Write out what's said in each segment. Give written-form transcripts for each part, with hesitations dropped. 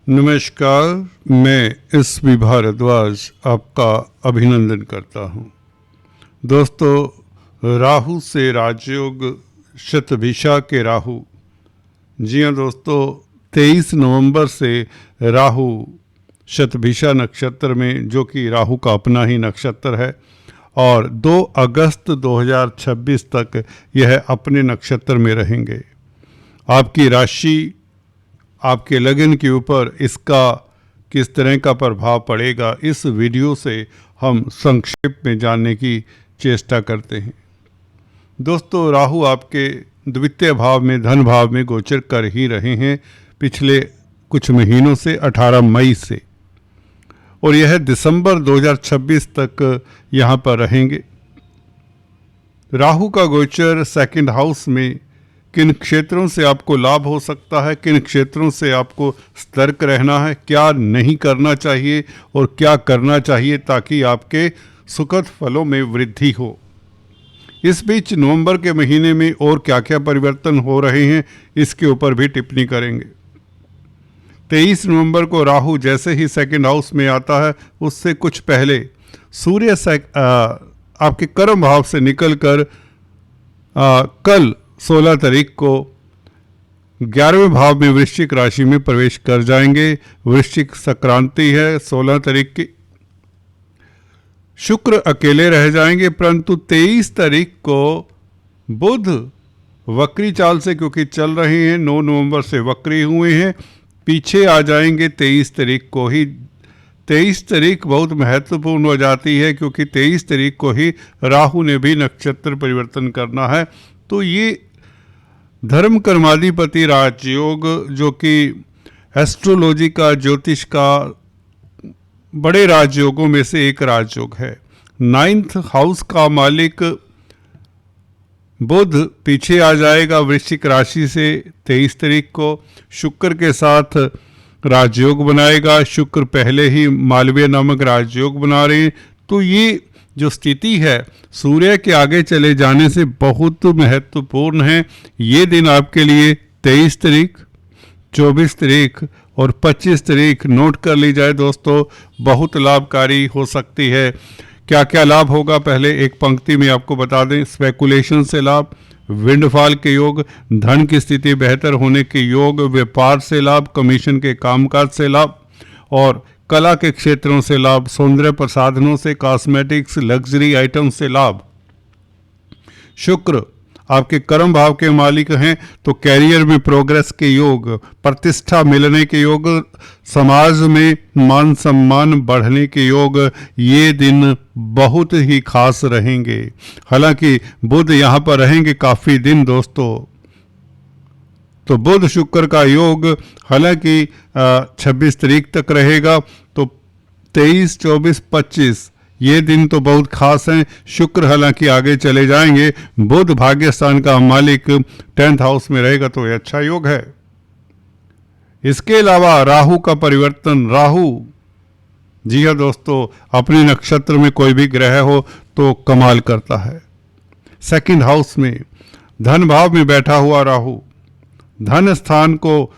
नमस्कार, मैं एस.बी. भारद्वाज आपका अभिनंदन करता हूँ। दोस्तों, राहु से राजयोग शतभिषा के राहु। जी हाँ दोस्तों, 23 नवंबर से राहु शतभिषा नक्षत्र में, जो कि राहु का अपना ही नक्षत्र है, और 2 अगस्त 2026 तक यह अपने नक्षत्र में रहेंगे। आपकी राशि, आपके लगन के ऊपर इसका किस तरह का प्रभाव पड़ेगा, इस वीडियो से हम संक्षेप में जानने की चेष्टा करते हैं। दोस्तों, राहु आपके द्वितीय भाव में, धन भाव में गोचर कर ही रहे हैं पिछले कुछ महीनों से, 18 मई से, और यह दिसंबर 2026 तक यहाँ पर रहेंगे। राहु का गोचर सेकंड हाउस में किन क्षेत्रों से आपको लाभ हो सकता है, किन क्षेत्रों से आपको सतर्क रहना है, क्या नहीं करना चाहिए और क्या करना चाहिए ताकि आपके सुखद फलों में वृद्धि हो। इस बीच नवंबर के महीने में और क्या क्या परिवर्तन हो रहे हैं, इसके ऊपर भी टिप्पणी करेंगे। 23 नवंबर को राहु जैसे ही सेकंड हाउस में आता है, उससे कुछ पहले सूर्य आपके कर्म भाव से निकलकर कल 16 तारीख को 11वें भाव में वृश्चिक राशि में प्रवेश कर जाएंगे। वृश्चिक संक्रांति है 16 तारीख की। शुक्र अकेले रह जाएंगे, परंतु 23 तारीख को बुध वक्री चाल से, क्योंकि चल रहे हैं, 9 नवंबर से वक्री हुए हैं, पीछे आ जाएंगे 23 तारीख को ही। 23 तारीख बहुत महत्वपूर्ण हो जाती है, क्योंकि 23 तारीख को ही राहु ने भी नक्षत्र परिवर्तन करना है। तो ये धर्म कर्माधिपति राजयोग, जो कि एस्ट्रोलॉजी का, ज्योतिष का बड़े राजयोगों में से एक राजयोग है। 9th हाउस का मालिक बुध पीछे आ जाएगा वृश्चिक राशि से 23 तारीख को। शुक्र के साथ राजयोग बनाएगा। शुक्र पहले ही मालवीय नामक राजयोग बना रहे हैं। तो ये जो स्थिति है सूर्य के आगे चले जाने से बहुत महत्वपूर्ण है। ये दिन आपके लिए 23 तारीख, 24 तारीख और 25 तारीख नोट कर ली जाए दोस्तों, बहुत लाभकारी हो सकती है। क्या क्या लाभ होगा, पहले एक पंक्ति में आपको बता दें। स्पेकुलेशन से लाभ, विंडफॉल के योग, धन की स्थिति बेहतर होने के योग, व्यापार से लाभ, कमीशन के कामकाज से लाभ और कला के क्षेत्रों से लाभ, सौंदर्य प्रसाधनों से, कॉस्मेटिक्स, लग्जरी आइटम से लाभ। शुक्र आपके कर्म भाव के मालिक हैं, तो कैरियर में प्रोग्रेस के योग, प्रतिष्ठा मिलने के योग, समाज में मान सम्मान बढ़ने के योग, ये दिन बहुत ही खास रहेंगे। हालांकि बुध यहाँ पर रहेंगे काफ़ी दिन दोस्तों, तो बुध शुक्र का योग हालांकि 26 तारीख तक रहेगा, तो 23, 24, 25 ये दिन तो बहुत खास हैं। शुक्र हालांकि आगे चले जाएंगे। बुध भाग्य स्थान का मालिक 10th हाउस में रहेगा, तो ये अच्छा योग है। इसके अलावा राहु का परिवर्तन, राहु जी हाँ दोस्तों, अपने नक्षत्र में कोई भी ग्रह हो तो कमाल करता है। सेकंड हाउस में धन भाव में बैठा हुआ राहु धन स्थान को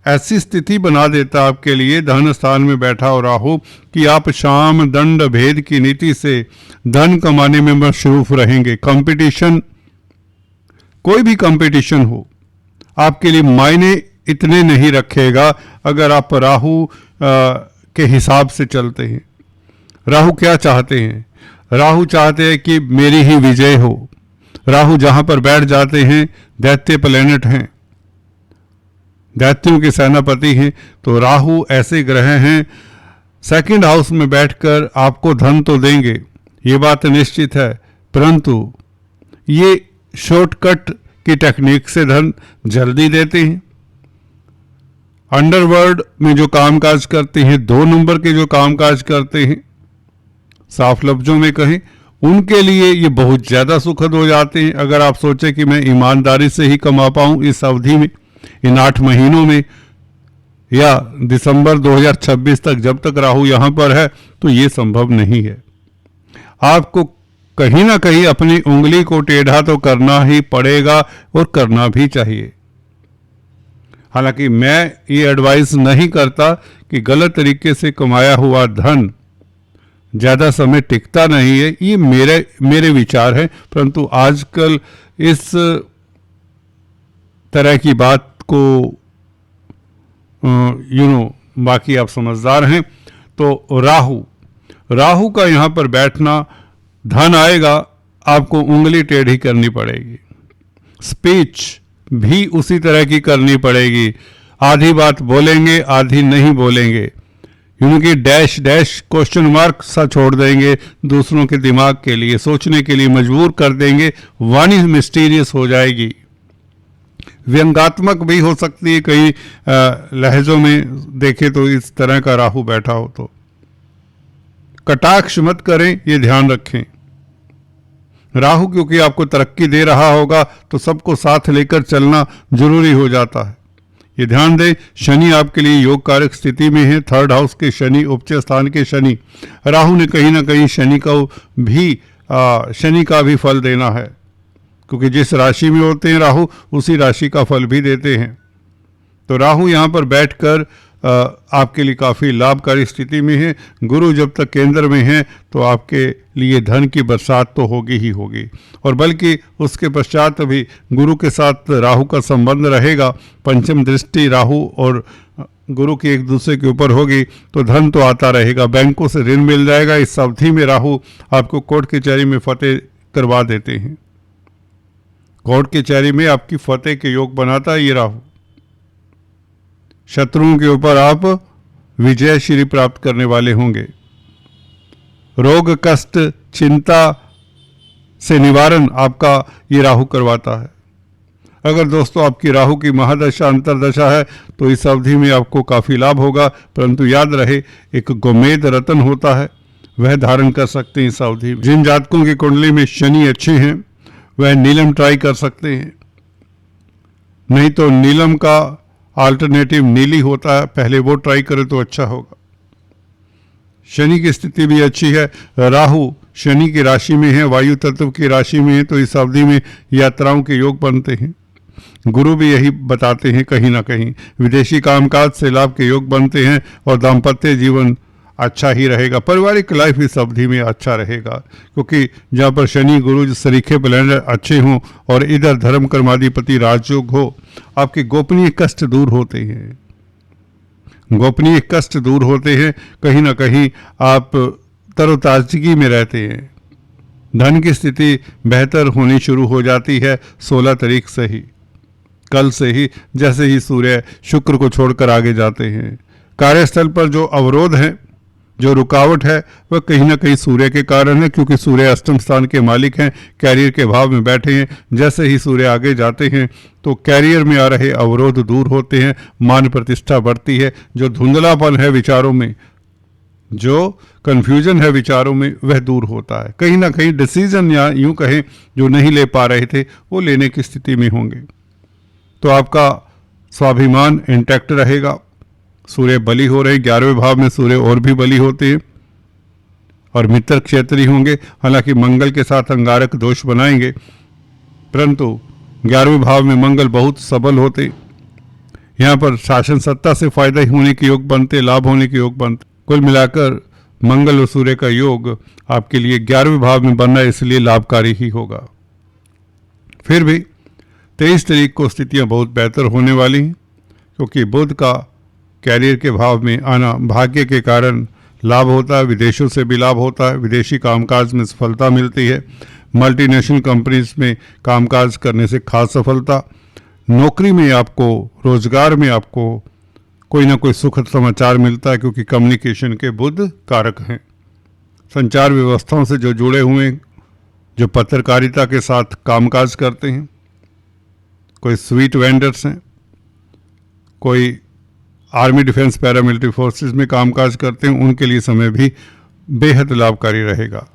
ऐसी स्थिति बना देता आपके लिए, धन स्थान में बैठा हो राहु, कि आप शाम दंड भेद की नीति से धन कमाने में मशरूफ रहेंगे। कंपटीशन, कोई भी कंपटीशन हो, आपके लिए मायने इतने नहीं रखेगा अगर आप राहु के हिसाब से चलते हैं। राहु क्या चाहते हैं? राहु चाहते हैं कि मेरी ही विजय हो। राहु जहां पर बैठ जाते हैं, दैत्य प्लेनेट हैं, दैत्यों के सेनापति हैं, तो राहु ऐसे ग्रह हैं, सेकंड हाउस में बैठकर आपको धन तो देंगे, ये बात निश्चित है, परंतु ये शॉर्टकट की टेक्निक से धन जल्दी देते हैं। अंडरवर्ल्ड में जो कामकाज करते हैं, 2 नंबर के जो कामकाज करते हैं, साफ लफ्जों में कहें, उनके लिए ये बहुत ज़्यादा सुखद हो जाते हैं। अगर आप सोचें कि मैं ईमानदारी से ही कमा पाऊँ इस अवधि में, इन 8 महीनों में, या दिसंबर 2026 तक जब तक राहु यहाँ पर है, तो ये संभव नहीं है। आपको कहीं ना कहीं अपनी उंगली को टेढ़ा तो करना ही पड़ेगा और करना भी चाहिए। हालांकि मैं ये एडवाइस नहीं करता कि गलत तरीके से कमाया हुआ धन ज़्यादा समय टिकता नहीं है, ये मेरे विचार हैं। परंतु आजकल इस तरह की बात को बाकी आप समझदार हैं। तो राहु का यहाँ पर बैठना, धन आएगा, आपको उंगली टेढ़ी करनी पड़ेगी, स्पीच भी उसी तरह की करनी पड़ेगी, आधी बात बोलेंगे आधी नहीं बोलेंगे, क्योंकि डैश डैश क्वेश्चन मार्क सा छोड़ देंगे, दूसरों के दिमाग के लिए सोचने के लिए मजबूर कर देंगे, वाणी मिस्टीरियस हो जाएगी, व्यंगात्मक भी हो सकती है कई लहजों में देखे तो इस तरह का राहु बैठा हो तो। कटाक्ष मत करें, ये ध्यान रखें। राहु क्योंकि आपको तरक्की दे रहा होगा तो सबको साथ लेकर चलना जरूरी हो जाता है, ये ध्यान दें। शनि आपके लिए योग कारक स्थिति में है, 3rd हाउस के शनि, उच्च स्थान के शनि। राहु ने कहीं ना कहीं शनि का भी फल देना है, क्योंकि जिस राशि में होते हैं राहु उसी राशि का फल भी देते हैं। तो राहु यहाँ पर बैठकर आपके लिए काफ़ी लाभकारी स्थिति में है। गुरु जब तक केंद्र में है तो आपके लिए धन की बरसात तो होगी ही होगी, और बल्कि उसके पश्चात भी गुरु के साथ राहु का संबंध रहेगा। पंचम दृष्टि राहु और गुरु की एक दूसरे के ऊपर होगी तो धन तो आता रहेगा, बैंकों से ऋण मिल जाएगा। इस अवधि में राहु आपको कोर्ट कचहरी में फतेह करवा देते हैं, कोर्ट कचहरी में आपकी फतेह के योग बनाता है ये राहु। शत्रुओं के ऊपर आप विजय श्री प्राप्त करने वाले होंगे। रोग कष्ट चिंता से निवारण आपका ये राहु करवाता है। अगर दोस्तों आपकी राहु की महादशा अंतरदशा है तो इस अवधि में आपको काफ़ी लाभ होगा, परंतु याद रहे एक गोमेद रतन होता है, वह धारण कर सकते हैं इस अवधि में। जिन जातकों की कुंडली में शनि अच्छे हैं वह नीलम ट्राई कर सकते हैं, नहीं तो नीलम का अल्टरनेटिव नीली होता है, पहले वो ट्राई करें तो अच्छा होगा। शनि की स्थिति भी अच्छी है, राहु शनि की राशि में है, वायु तत्व की राशि में है, तो इस अवधि में यात्राओं के योग बनते हैं। गुरु भी यही बताते हैं, कहीं ना कहीं विदेशी कामकाज से लाभ के योग बनते हैं और दाम्पत्य जीवन अच्छा ही रहेगा। पारिवारिक लाइफ इस अवधि में अच्छा रहेगा, क्योंकि जहाँ पर शनि गुरु सरीखे प्लैनेट अच्छे हों और इधर धर्म कर्माधिपति राजयोग हो, आपके गोपनीय कष्ट दूर होते हैं, गोपनीय कष्ट दूर होते हैं, कहीं ना कहीं आप तरोताजगी में रहते हैं। धन की स्थिति बेहतर होनी शुरू हो जाती है 16 तारीख से ही, कल से ही, जैसे ही सूर्य शुक्र को छोड़कर आगे जाते हैं। कार्यस्थल पर जो अवरोध है, जो रुकावट है, वह कहीं ना कहीं सूर्य के कारण है, क्योंकि सूर्य अष्टम स्थान के मालिक हैं, कैरियर के भाव में बैठे हैं। जैसे ही सूर्य आगे जाते हैं तो कैरियर में आ रहे अवरोध दूर होते हैं, मान प्रतिष्ठा बढ़ती है, जो धुंधलापन है विचारों में, जो कन्फ्यूजन है विचारों में, वह दूर होता है। कहीं ना कहीं डिसीजन या यूं कहें जो नहीं ले पा रहे थे वो लेने की स्थिति में होंगे। तो आपका स्वाभिमान इंटैक्ट रहेगा। सूर्य बली हो रहे, 11वें भाव में सूर्य और भी बली होते हैं और मित्र क्षेत्रीय होंगे। हालांकि मंगल के साथ अंगारक दोष बनाएंगे, परंतु 11वें भाव में मंगल बहुत सबल होते, यहाँ पर शासन सत्ता से फायदा होने के योग बनते, लाभ होने के योग बनते। कुल मिलाकर मंगल और सूर्य का योग आपके लिए 11वें भाव में बनना इसलिए लाभकारी ही होगा। फिर भी 23 तारीख को स्थितियां बहुत बेहतर होने वाली हैं, क्योंकि बुध का कैरियर के भाव में आना भाग्य के कारण लाभ होता है, विदेशों से भी लाभ होता है, विदेशी कामकाज में सफलता मिलती है, मल्टीनेशनल कंपनीज में कामकाज करने से खास सफलता, नौकरी में आपको, रोजगार में आपको कोई ना कोई सुखद समाचार मिलता है, क्योंकि कम्युनिकेशन के बुध कारक हैं। संचार व्यवस्थाओं से जो जुड़े हुए, जो पत्रकारिता के साथ कामकाज करते हैं, कोई स्वीट वेंडर्स हैं, कोई आर्मी डिफेंस पैरामिलिट्री फोर्सेस में कामकाज करते हैं, उनके लिए समय भी बेहद लाभकारी रहेगा।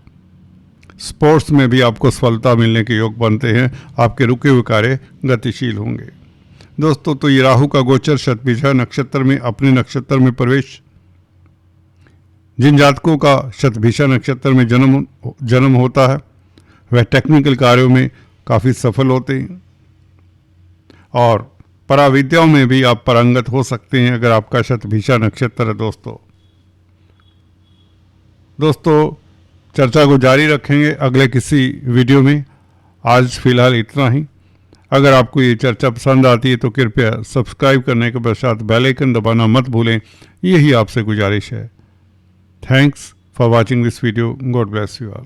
स्पोर्ट्स में भी आपको सफलता मिलने के योग बनते हैं, आपके रुके हुए कार्य गतिशील होंगे। दोस्तों, तो ये राहु का गोचर शतभिषा नक्षत्र में, अपने नक्षत्र में प्रवेश, जिन जातकों का शतभिषा नक्षत्र में जन्म होता है वह टेक्निकल कार्यों में काफ़ी सफल होते हैं और पराविद्याओं में भी आप पारंगत हो सकते हैं अगर आपका शतभिषा नक्षत्र है। दोस्तों चर्चा को जारी रखेंगे अगले किसी वीडियो में। आज फिलहाल इतना ही। अगर आपको ये चर्चा पसंद आती है तो कृपया सब्सक्राइब करने के पश्चात बेल आइकन दबाना मत भूलें, यही आपसे गुजारिश है। Thanks for watching this video. God bless you all.